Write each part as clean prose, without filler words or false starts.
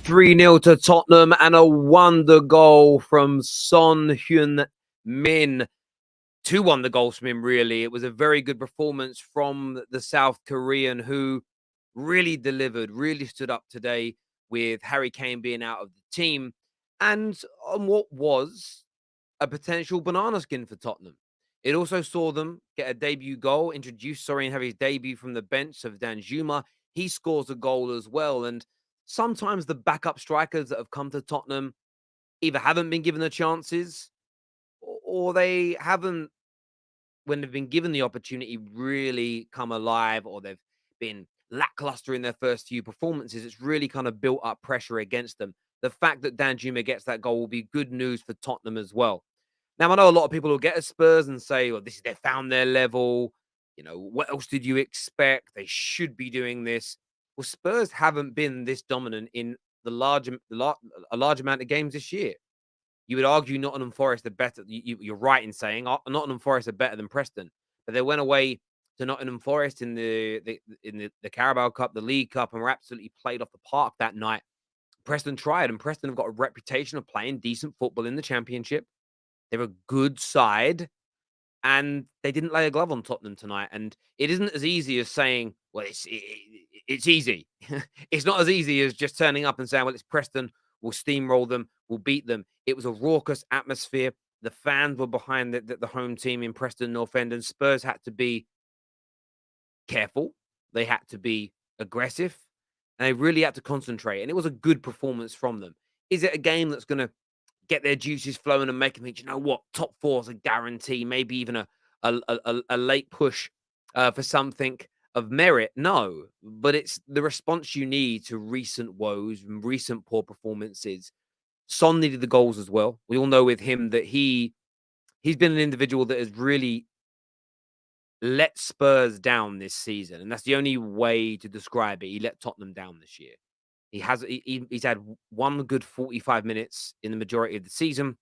3-0 to Tottenham and a wonder goal from Son Heung-Min. Two wonder goals from him, really. It was a very good performance from the South Korean who really delivered, really stood up today with Harry Kane being out of the team and on what was a potential banana skin for Tottenham. It also saw them get a debut goal, introduced Sorin have his debut from the bench of Danjuma. He scores a goal as well. And sometimes the backup strikers that have come to Tottenham either haven't been given the chances or they haven't, when they've been given the opportunity, really come alive, or they've been lackluster in their first few performances. It's really kind of built up pressure against them. The fact that Danjuma gets that goal will be good news for Tottenham as well. Now, I know a lot of people will get at Spurs and say, well, this is they found their level. You know, what else did you expect? They should be doing this. Well, Spurs haven't been this dominant in a large amount of games this year. You would argue Nottingham Forest are better. You're right in saying Nottingham Forest are better than Preston, but they went away to Nottingham Forest in the Carabao Cup, the League Cup, and were absolutely played off the park that night. Preston tried, and Preston have got a reputation of playing decent football in the Championship. They're a good side, and they didn't lay a glove on Tottenham tonight. And it isn't as easy as saying, well, it's easy. It's not as easy as just turning up and saying, well, it's Preston. We'll steamroll them. We'll beat them. It was a raucous atmosphere. The fans were behind the home team in Preston North End, and Spurs had to be careful. They had to be aggressive, and they really had to concentrate. And it was a good performance from them. Is it a game that's going to get their juices flowing and make them think, you know what, top four is a guarantee, maybe even a late push for something of merit? No, but it's the response you need to recent woes and recent poor performances. Son needed the goals as well. We all know with him that he's been an individual that has really let Spurs down this season, and that's the only way to describe it. He let Tottenham down this year. He's had one good 45 minutes in the majority of the season,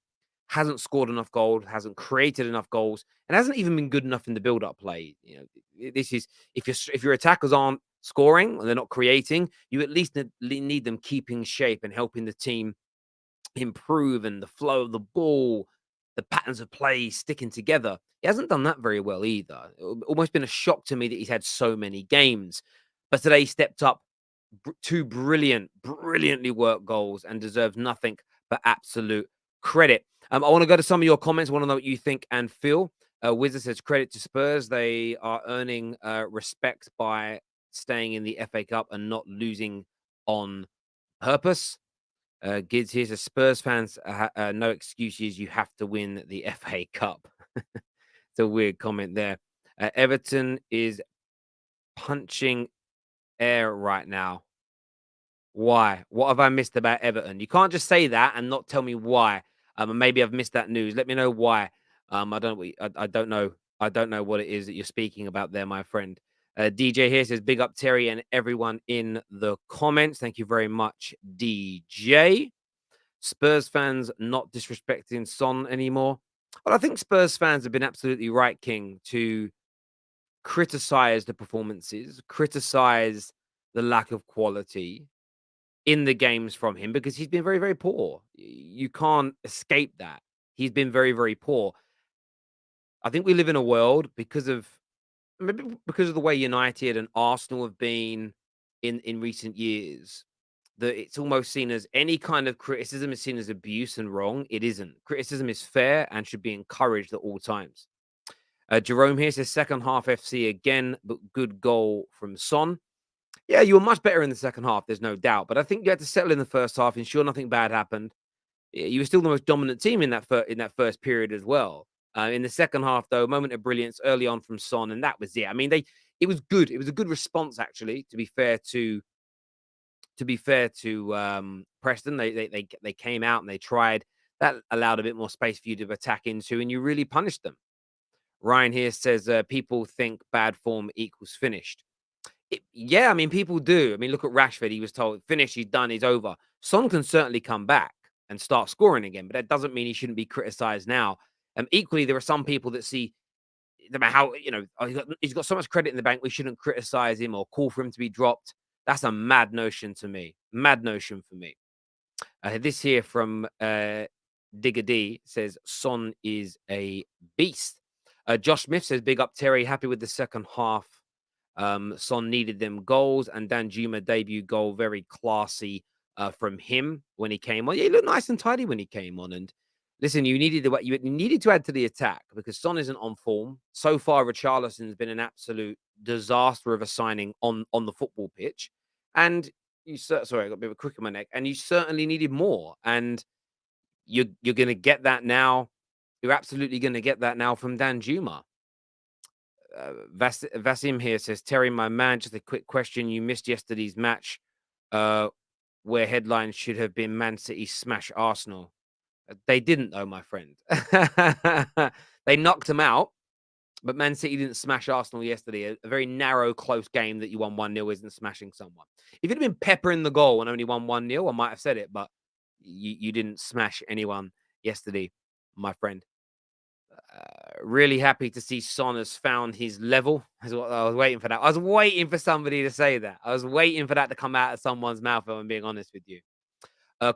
hasn't scored enough goals, hasn't created enough goals, and hasn't even been good enough in the build-up play. You know, this is if your attackers aren't scoring and they're not creating, you at least need them keeping shape and helping the team improve and the flow of the ball, the patterns of play sticking together. He hasn't done that very well either. It's almost been a shock to me that he's had so many games, but today he stepped up. Two brilliantly worked goals and deserves nothing but absolute credit. I want to go to some of your comments. I want to know what you think and feel. Wizard says, credit to Spurs. They are earning respect by staying in the FA Cup and not losing on purpose. Gids here says, Spurs fans, no excuses. You have to win the FA Cup. It's a weird comment there. Everton is punching air right now. Why? What have I missed about Everton? You can't just say that and not tell me why. Maybe I've missed that news. Let me know why. I don't know. I don't know what it is that you're speaking about there, my friend. DJ here says, big up Terry and everyone in the comments. Thank you very much, DJ. Spurs fans not disrespecting Son anymore. Well, I think Spurs fans have been absolutely right, King, to criticize the performances, criticize the lack of quality in the games from him, because he's been very, very poor. You can't escape that. He's been very, very poor. I think we live in a world maybe because of the way United and Arsenal have been in recent years, that it's almost seen as any kind of criticism is seen as abuse and wrong. It isn't. Criticism is fair and should be encouraged at all times. Jerome here says, second half FC again, but good goal from Son. Yeah, you were much better in the second half, there's no doubt. But I think you had to settle in the first half, ensure nothing bad happened. You were still the most dominant team in that first period as well. In the second half, though, a moment of brilliance early on from Son, and that was it. I mean, it was good. It was a good response, actually. To be fair to Preston, they came out and they tried. That allowed a bit more space for you to attack into, and you really punished them. Ryan here says people think bad form equals finished. Yeah, I mean, people do. I mean, look at Rashford. He was told, finished, he's done, he's over. Son can certainly come back and start scoring again, but that doesn't mean he shouldn't be criticized now. Equally, there are some people that see, no matter how, he's got so much credit in the bank, we shouldn't criticize him or call for him to be dropped. That's a mad notion to me. Mad notion for me. This here from Digger D says Son is a beast. Josh Smith says, big up Terry, happy with the second half. Son needed them goals, and Danjuma debut goal, very classy from him when he came on. Yeah, he looked nice and tidy when he came on. And listen, you needed to add to the attack because Son isn't on form. So far, Richarlison's been an absolute disaster of a signing on the football pitch. And sorry, I got a bit of a crook in my neck. And you certainly needed more. And you're going to get that now. You're absolutely going to get that now from Danjuma. Vasim here says, Terry, my man, just a quick question. You missed yesterday's match where headlines should have been Man City smash Arsenal. They didn't, though, my friend. They knocked them out, but Man City didn't smash Arsenal yesterday. A very narrow, close game that you won 1-0 isn't smashing someone. If you'd have been Pepper in the goal and only won 1-0, I might have said it, but you didn't smash anyone yesterday, my friend. Really happy to see Son has found his level. I was waiting for that. I was waiting for somebody to say that. I was waiting for that to come out of someone's mouth, if I'm being honest with you.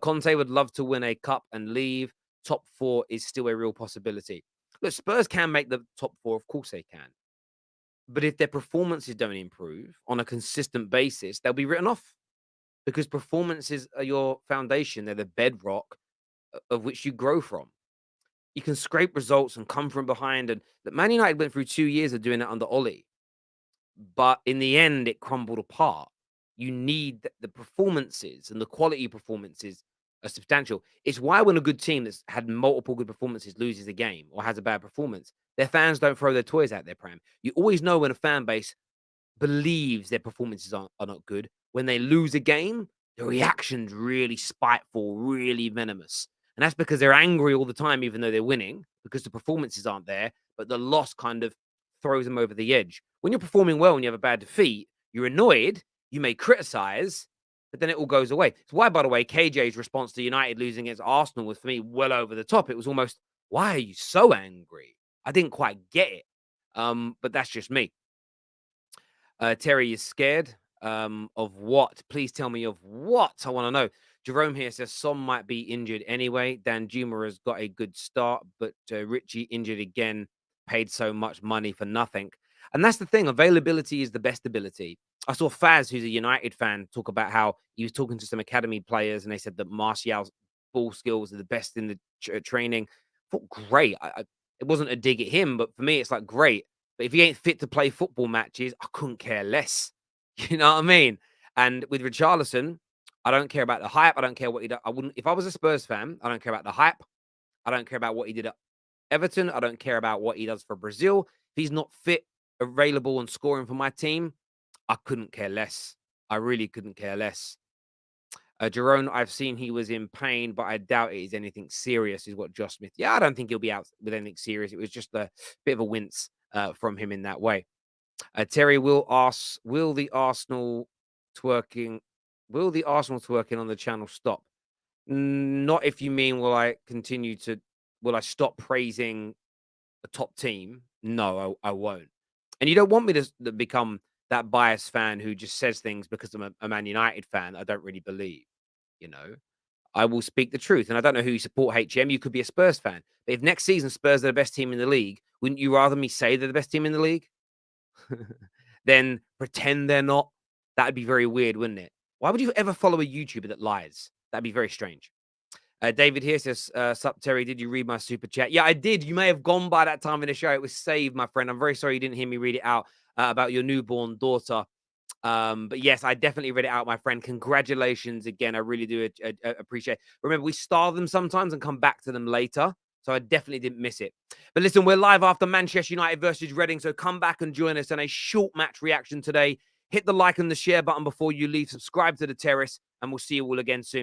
Conte would love to win a cup and leave. Top 4 is still a real possibility. Look, Spurs can make the top 4. Of course they can. But if their performances don't improve on a consistent basis, they'll be written off. Because performances are your foundation. They're the bedrock of which you grow from. You can scrape results and come from behind. And that Man United went through 2 years of doing it under Ollie. But in the end, it crumbled apart. You need the performances, and the quality performances are substantial. It's why when a good team that's had multiple good performances loses a game or has a bad performance, their fans don't throw their toys out there, Prem. You always know when a fan base believes their performances are not good. When they lose a game, the reaction's really spiteful, really venomous. And that's because they're angry all the time, even though they're winning, because the performances aren't there. But the loss kind of throws them over the edge. When you're performing well and you have a bad defeat, you're annoyed, you may criticize, but then it all goes away. It's why, by the way, KJ's response to United losing against Arsenal was, for me, well over the top. It was almost, why are you so angry? I didn't quite get it. But that's just me. Terry is scared of what? Please tell me of what. I want to know. Jerome here says Son might be injured anyway. Danjuma has got a good start, but Richie injured again, paid so much money for nothing. And that's the thing. Availability is the best ability. I saw Faz, who's a United fan, talk about how he was talking to some academy players and they said that Martial's ball skills are the best in the training. I thought, great. It wasn't a dig at him, but for me, it's like, great. But if he ain't fit to play football matches, I couldn't care less. You know what I mean? And with Richarlison, I don't care about the hype. I don't care what he does. I wouldn't, if I was a Spurs fan, I don't care about the hype. I don't care about what he did at Everton. I don't care about what he does for Brazil. If he's not fit, available, and scoring for my team, I couldn't care less. I really couldn't care less. Jerome, I've seen he was in pain, but I doubt it is anything serious, is what Josh Smith. Yeah, I don't think he'll be out with anything serious. It was just a bit of a wince from him in that way. Terry will ask, will the Arsenal twerking on the channel stop? Not if you mean will I stop praising a top team? No, I won't. And you don't want me to become that biased fan who just says things because I'm a Man United fan I don't really believe. You know, I will speak the truth. And I don't know who you support, HM. You could be a Spurs fan. But if next season Spurs are the best team in the league, wouldn't you rather me say they're the best team in the league? Then pretend they're not? That'd be very weird, wouldn't it? Why would you ever follow a YouTuber that lies? That'd be very strange. David here says, sup, Terry, did you read my super chat? Yeah, I did. You may have gone by that time in the show. It was saved, my friend. I'm very sorry you didn't hear me read it out about your newborn daughter. But yes, I definitely read it out, my friend. Congratulations again. I really do appreciate it. Remember, we star them sometimes and come back to them later. So I definitely didn't miss it. But listen, we're live after Manchester United versus Reading. So come back and join us on a short match reaction today. Hit the like and the share button before you leave. Subscribe to The Terrace, and we'll see you all again soon.